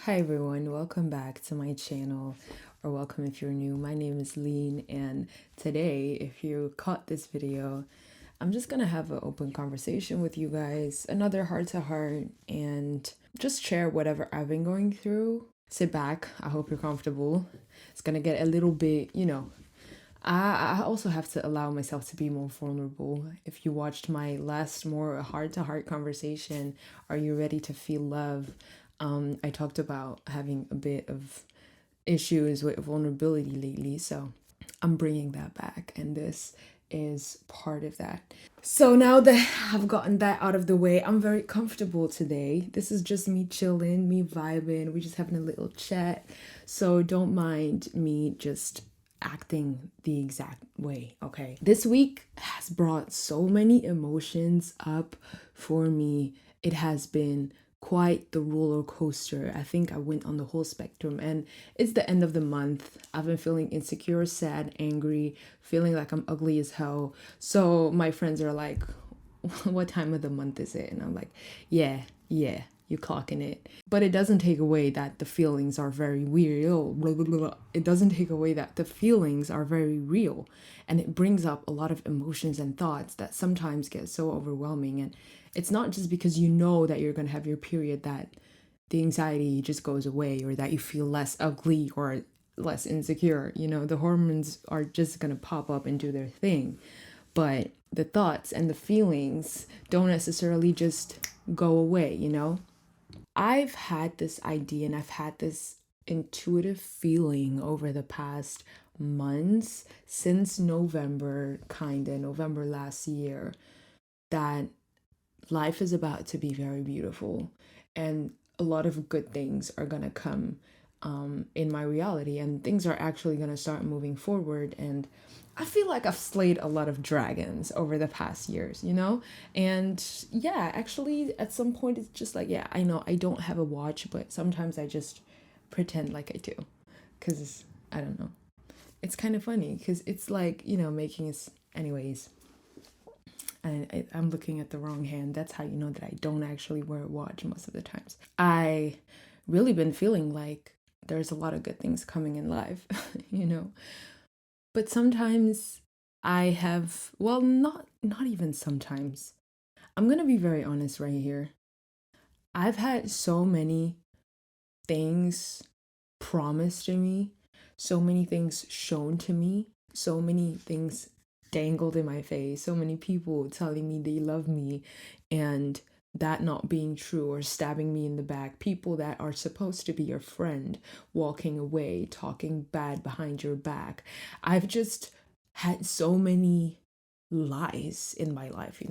Hi everyone, welcome back to my channel, or welcome if you're new. My name is Lean, and today, if you caught this video, I'm just gonna have an open conversation with you guys, another heart to heart, and just share whatever I've been going through. Sit back, I hope you're comfortable. It's gonna get a little bit, I also have to allow myself to be more vulnerable. If you watched my last more heart to heart conversation, Are You Ready to Feel Love? I talked about having a bit of issues with vulnerability lately, so I'm bringing that back, and this is part of that. So now that I've gotten that out of the way, I'm very comfortable today. This is just me chilling, me vibing. We're just having a little chat. So don't mind me just acting the exact way, okay? This week has brought so many emotions up for me. It has been quite the roller coaster. I think I went on the whole spectrum, and it's the end of the month. I've been feeling insecure, sad, angry, feeling like I'm ugly as hell. So my friends are like, what time of the month is it? And I'm like, yeah, you clocking it. But it doesn't take away that the feelings are very real. It doesn't take away that the feelings are very real. And it brings up a lot of emotions and thoughts that sometimes get so overwhelming. And it's not just because you know that you're going to have your period that the anxiety just goes away, or that you feel less ugly or less insecure. The hormones are just going to pop up and do their thing. But the thoughts and the feelings don't necessarily just go away. I've had this idea, and I've had this intuitive feeling over the past months, since November last year, that life is about to be very beautiful, and a lot of good things are going to come in my reality, and things are actually going to start moving forward. And I feel like I've slayed a lot of dragons over the past years. And yeah, actually, at some point, it's just like, yeah, I know I don't have a watch, but sometimes I just pretend like I do. Because I don't know. It's kind of funny because it's like, making us, anyways. And I'm looking at the wrong hand. That's how you know that I don't actually wear a watch most of the times. I really been feeling like there's a lot of good things coming in life, you know. But sometimes I have, well, not even sometimes. I'm going to be very honest right here. I've had so many things promised to me, so many things shown to me, so many things dangled in my face, so many people telling me they love me, and that not being true, or stabbing me in the back, people that are supposed to be your friend walking away, talking bad behind your back. I've just had so many lies in my life.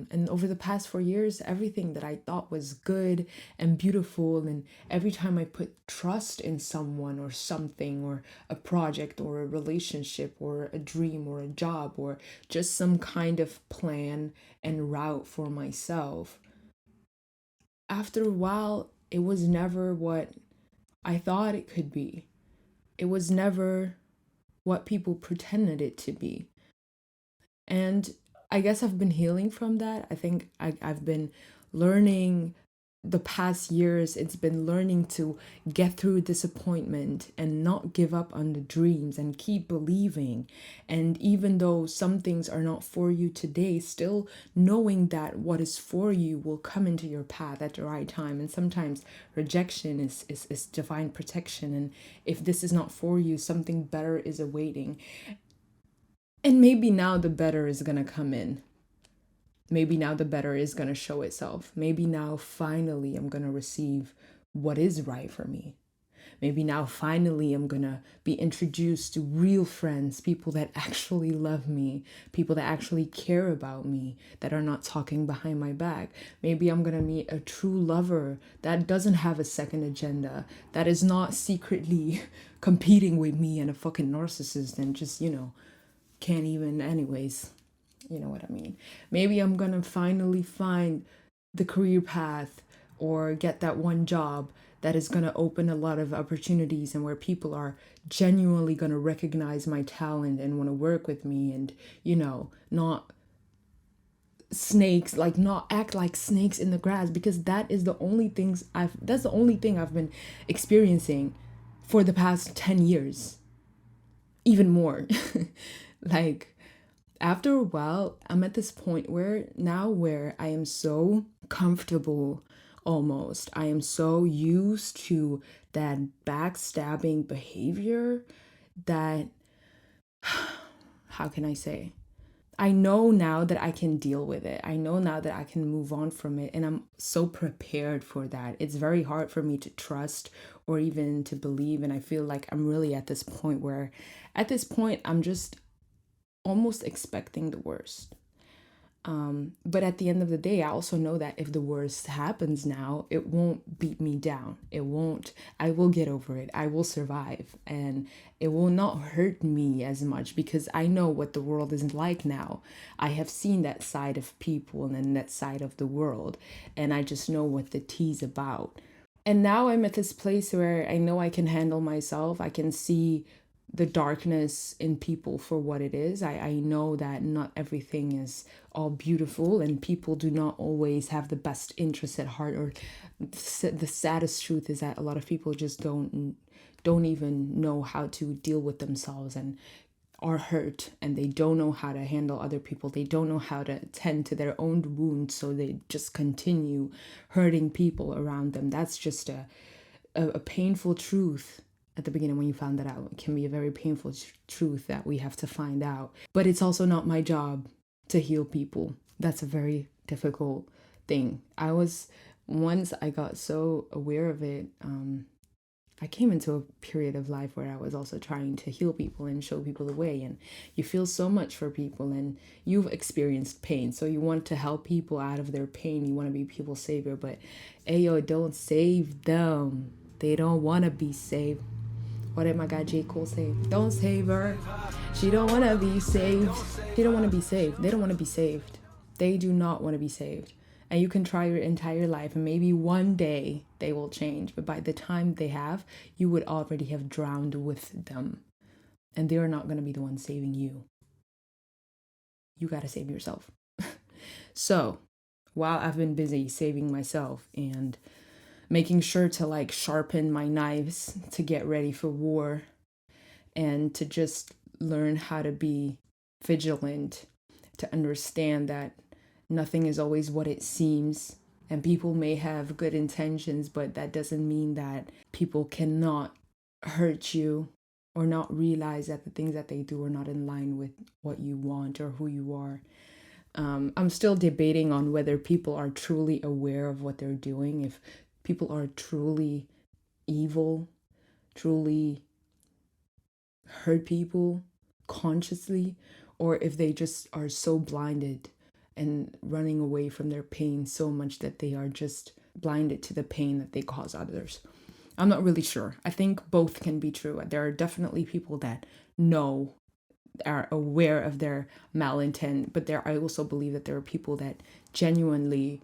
And over the past 4 years, everything that I thought was good and beautiful, and every time I put trust in someone or something, or a project or a relationship or a dream or a job, or just some kind of plan and route for myself, after a while, it was never what I thought it could be. It was never what people pretended it to be. And I guess I've been healing from that. I think I've been learning the past years. It's been learning to get through disappointment and not give up on the dreams and keep believing. And even though some things are not for you today, still knowing that what is for you will come into your path at the right time. And sometimes rejection is divine protection. And if this is not for you, something better is awaiting. And maybe now the better is going to come in. Maybe now the better is going to show itself. Maybe now finally I'm going to receive what is right for me. Maybe now finally I'm going to be introduced to real friends, people that actually love me, people that actually care about me, that are not talking behind my back. Maybe I'm going to meet a true lover that doesn't have a second agenda, that is not secretly competing with me and a fucking narcissist and just, can't even, anyways, you know what I mean. Maybe I'm gonna finally find the career path, or get that one job that is gonna open a lot of opportunities, and where people are genuinely gonna recognize my talent and want to work with me, and not snakes, like not act like snakes in the grass, because that's the only thing I've been experiencing for the past 10 years, even more. Like, after a while, I'm at this point where I am so comfortable, almost. I am so used to that backstabbing behavior that, how can I say? I know now that I can deal with it. I know now that I can move on from it. And I'm so prepared for that. It's very hard for me to trust or even to believe. And I feel like I'm really at this point where, I'm just almost expecting the worst. But at the end of the day, I also know that if the worst happens now, it won't beat me down. I will get over it. I will survive. And it will not hurt me as much because I know what the world is like now. I have seen that side of people and then that side of the world. And I just know what the tea's about. And now I'm at this place where I know I can handle myself. I can see the darkness in people for what it is. I know that not everything is all beautiful and people do not always have the best interests at heart, or the saddest truth is that a lot of people just don't even know how to deal with themselves and are hurt, and they don't know how to handle other people. They don't know how to tend to their own wounds, so they just continue hurting people around them. That's just a painful truth. At the beginning, when you found that out, it can be a very painful truth that we have to find out. But it's also not my job to heal people. That's a very difficult thing. Once I got so aware of it, I came into a period of life where I was also trying to heal people and show people the way. And you feel so much for people and you've experienced pain. So you want to help people out of their pain. You want to be people's savior. But, ayo, don't save them. They don't want to be saved. What did my guy J. Cole say? Don't save her. She don't want to be saved. She don't want to be saved. They don't want to be saved. They do not want to be saved. And you can try your entire life and maybe one day they will change. But by the time they have, you would already have drowned with them. And they're not going to be the one saving you. You got to save yourself. So while I've been busy saving myself and making sure to sharpen my knives to get ready for war and to just learn how to be vigilant, to understand that nothing is always what it seems. And people may have good intentions, but that doesn't mean that people cannot hurt you or not realize that the things that they do are not in line with what you want or who you are. I'm still debating on whether people are truly aware of what they're doing, if people are truly evil, truly hurt people consciously, or if they just are so blinded and running away from their pain so much that they are just blinded to the pain that they cause others. I'm not really sure. I think both can be true. There are definitely people that are aware of their malintent, but I also believe that there are people that genuinely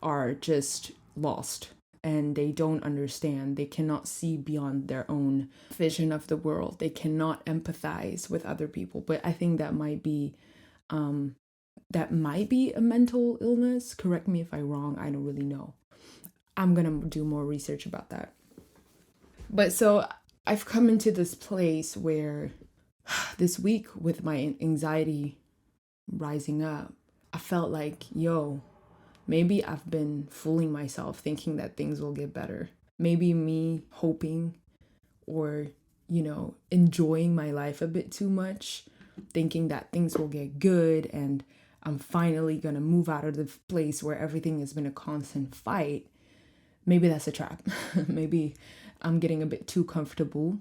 are just lost and they don't understand. They cannot see beyond their own vision of the world. They cannot empathize with other people. But I think that might be a mental illness. Correct me if I'm wrong. I don't really know. I'm gonna do more research about that. But so I've come into this place where this week, with my anxiety rising up, I felt like, maybe I've been fooling myself thinking that things will get better. Maybe me hoping or, enjoying my life a bit too much, thinking that things will get good and I'm finally going to move out of the place where everything has been a constant fight. Maybe that's a trap. Maybe I'm getting a bit too comfortable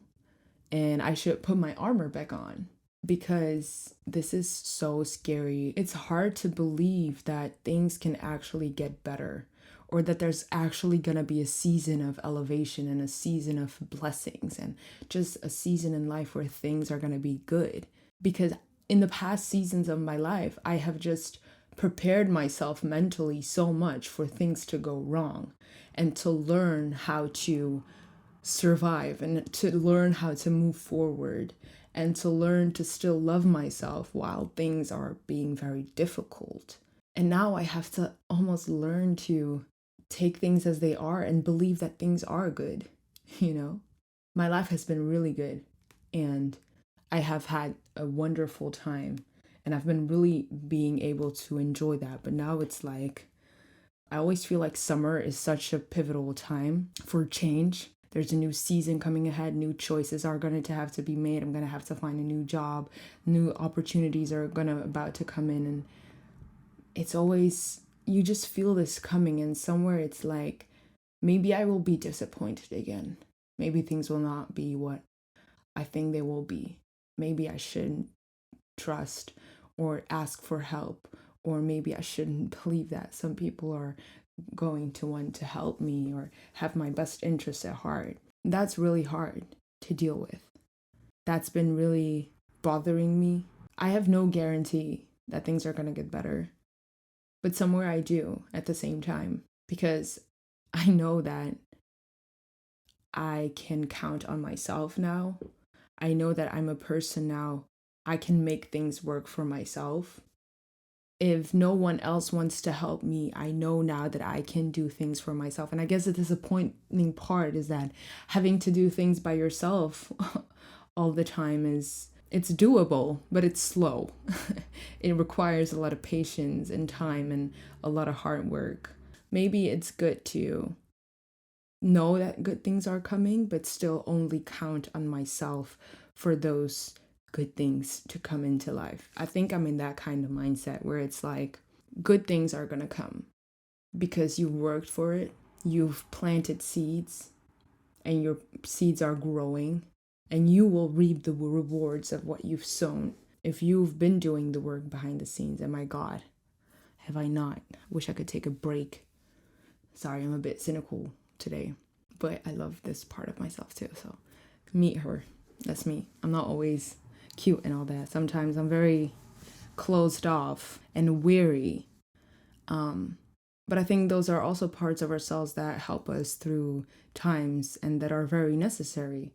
and I should put my armor back on, because this is so scary. It's hard to believe that things can actually get better, or that there's actually going to be a season of elevation and a season of blessings and just a season in life where things are going to be good. Because in the past seasons of my life, I have just prepared myself mentally so much for things to go wrong and to learn how to survive and to learn how to move forward and to learn to still love myself while things are being very difficult. And now I have to almost learn to take things as they are and believe that things are good, you know? My life has been really good, and I have had a wonderful time, and I've been really being able to enjoy that. But now it's like, I always feel like summer is such a pivotal time for change. There's a new season coming ahead. New choices are going to have to be made. I'm going to have to find a new job. New opportunities are about to come in. And it's always, you just feel this coming. And somewhere it's like, maybe I will be disappointed again. Maybe things will not be what I think they will be. Maybe I shouldn't trust or ask for help, or maybe I shouldn't believe that some people are going to want to help me or have my best interests at heart. That's really hard to deal with. That's been really bothering me. I have no guarantee that things are going to get better, but somewhere I do at the same time, because I know that I can count on myself now. I know that I'm a person now. I can make things work for myself. If no one else wants to help me, I know now that I can do things for myself. And I guess the disappointing part is that having to do things by yourself all the time it's doable, but it's slow. It requires a lot of patience and time and a lot of hard work. Maybe it's good to know that good things are coming, but still only count on myself for those good things to come into life. I think I'm in that kind of mindset where it's like, good things are going to come because you worked for it, you've planted seeds, and your seeds are growing, and you will reap the rewards of what you've sown if you've been doing the work behind the scenes. And my God, have I not? I wish I could take a break. Sorry, I'm a bit cynical today, but I love this part of myself too. So meet her. That's me. I'm not always cute and all that. Sometimes I'm very closed off and weary. But I think those are also parts of ourselves that help us through times and that are very necessary,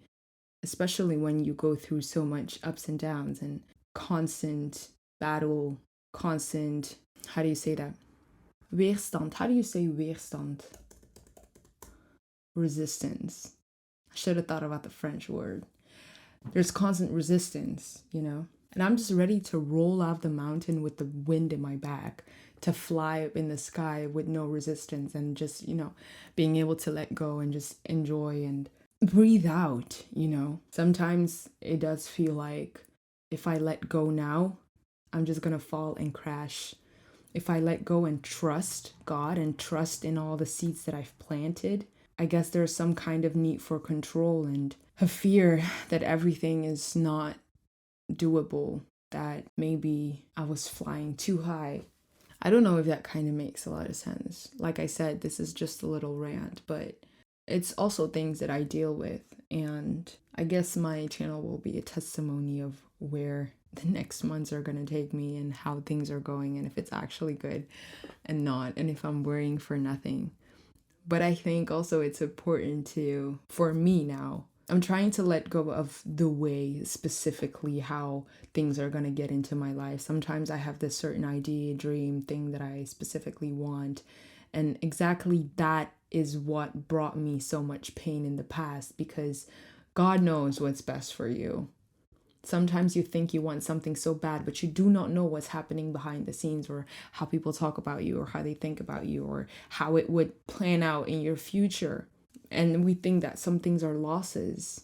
especially when you go through so much ups and downs and constant battle, constant, how do you say that? Weerstand. How do you say weerstand? Resistance. I should have thought about the French word. There's constant resistance, you know? And I'm just ready to roll off the mountain with the wind in my back, to fly up in the sky with no resistance and just, being able to let go and just enjoy and breathe out, Sometimes it does feel like if I let go now, I'm just going to fall and crash. If I let go and trust God and trust in all the seeds that I've planted, I guess there's some kind of need for control and a fear that everything is not doable, that maybe I was flying too high. I don't know if that kind of makes a lot of sense. Like I said, this is just a little rant, but it's also things that I deal with. And I guess my channel will be a testimony of where the next months are going to take me and how things are going and if it's actually good and not, and if I'm worrying for nothing. But I think also it's important for me now, I'm trying to let go of the way, specifically how things are going to get into my life. Sometimes I have this certain idea, dream, thing that I specifically want. And exactly that is what brought me so much pain in the past, because God knows what's best for you. Sometimes you think you want something so bad, but you do not know what's happening behind the scenes, or how people talk about you, or how they think about you, or how it would plan out in your future. And we think that some things are losses,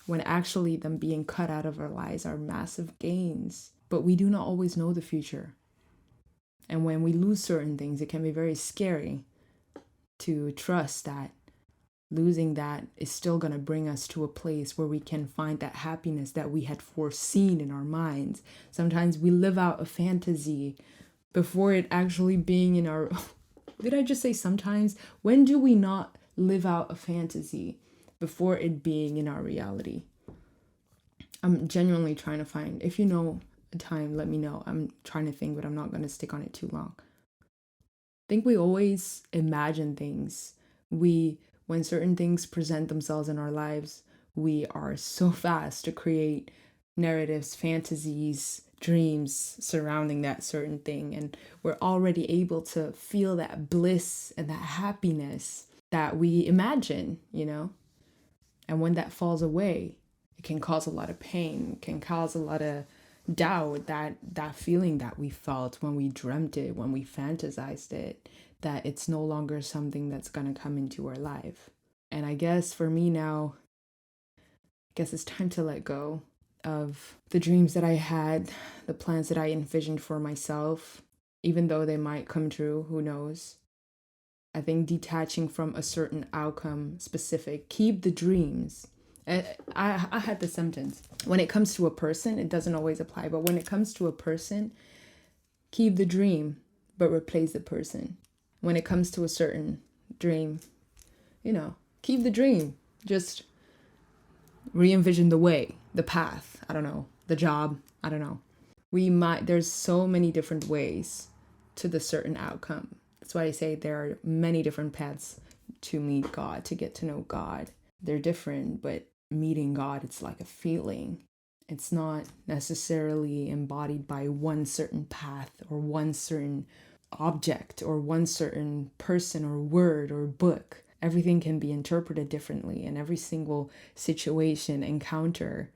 when actually them being cut out of our lives are massive gains. But we do not always know the future. And when we lose certain things, it can be very scary to trust that losing that is still going to bring us to a place where we can find that happiness that we had foreseen in our minds. Sometimes we live out a fantasy before it actually being in our... Did I just say sometimes? When do we not live out a fantasy before it being in our reality? I'm genuinely trying to find, if you know a time, let me know. I'm trying to think, but I'm not going to stick on it too long. I think we always imagine things. When certain things present themselves in our lives, we are so fast to create narratives, fantasies, dreams surrounding that certain thing, and we're already able to feel that bliss and that happiness that we imagine, and when that falls away, it can cause a lot of pain, can cause a lot of doubt, that feeling that we felt when we dreamt it, when we fantasized it, that it's no longer something that's going to come into our life. And I guess for me now, it's time to let go of the dreams that I had, the plans that I envisioned for myself, even though they might come true, who knows. I think detaching from a certain outcome specific, keep the dreams. I had the sentence. When it comes to a person, it doesn't always apply, but when it comes to a person, keep the dream, but replace the person. When it comes to a certain dream, keep the dream. Just re-envision the way, the path, I don't know, the job, I don't know. There's so many different ways to the certain outcome. That's why I say there are many different paths to meet God, to get to know God. They're different, but meeting God, it's like a feeling. It's not necessarily embodied by one certain path or one certain object or one certain person or word or book. Everything can be interpreted differently, and every single situation, encounter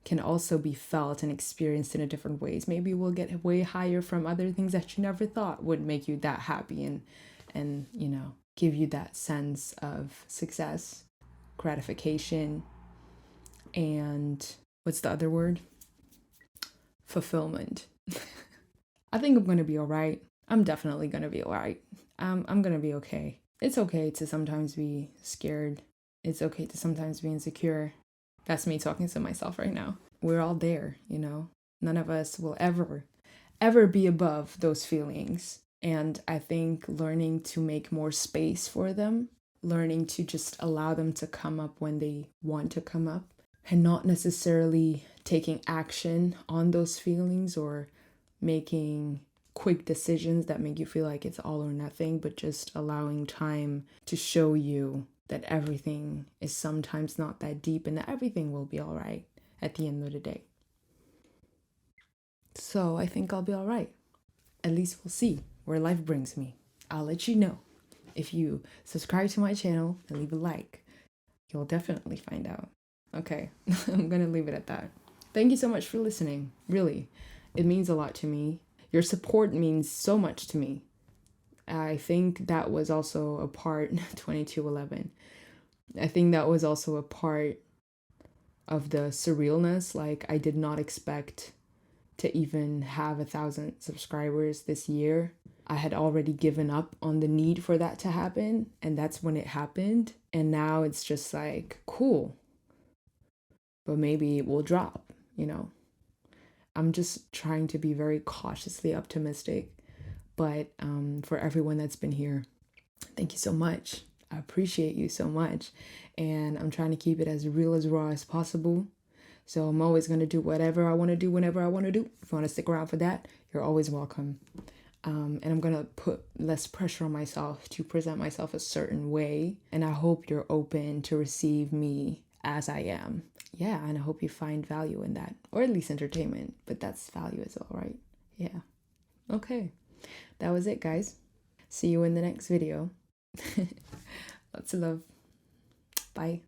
can also be felt and experienced in a different ways. Maybe we'll get way higher from other things that you never thought would make you that happy and give you that sense of success, gratification, and what's the other word? Fulfillment. I think I'm going to be all right. I'm definitely going to be all right. I'm going to be okay. It's okay to sometimes be scared. It's okay to sometimes be insecure. That's me talking to myself right now. We're all there, None of us will ever be above those feelings. And I think learning to make more space for them, learning to just allow them to come up when they want to come up, and not necessarily taking action on those feelings or making quick decisions that make you feel like it's all or nothing, but just allowing time to show you that everything is sometimes not that deep and that everything will be all right at the end of the day. So I think I'll be all right. At least we'll see where life brings me. I'll let you know. If you subscribe to my channel and leave a like, you'll definitely find out. Okay, I'm going to leave it at that. Thank you so much for listening. Really, it means a lot to me. Your support means so much to me. I think that was also a part, 2211. I think that was also a part of the surrealness. Like, I did not expect to even have 1,000 subscribers this year. I had already given up on the need for that to happen, and that's when it happened. And now it's just like, cool. But maybe it will drop, I'm just trying to be very cautiously optimistic. But for everyone that's been here, thank you so much. I appreciate you so much. And I'm trying to keep it as real, as raw as possible. So I'm always going to do whatever I want to do whenever I want to do. If you want to stick around for that, you're always welcome. And I'm going to put less pressure on myself to present myself a certain way. And I hope you're open to receive me as I am. Yeah, and I hope you find value in that. Or at least entertainment. But that's value as well, right? Yeah. Okay. That was it, guys. See you in the next video. Lots of love. Bye.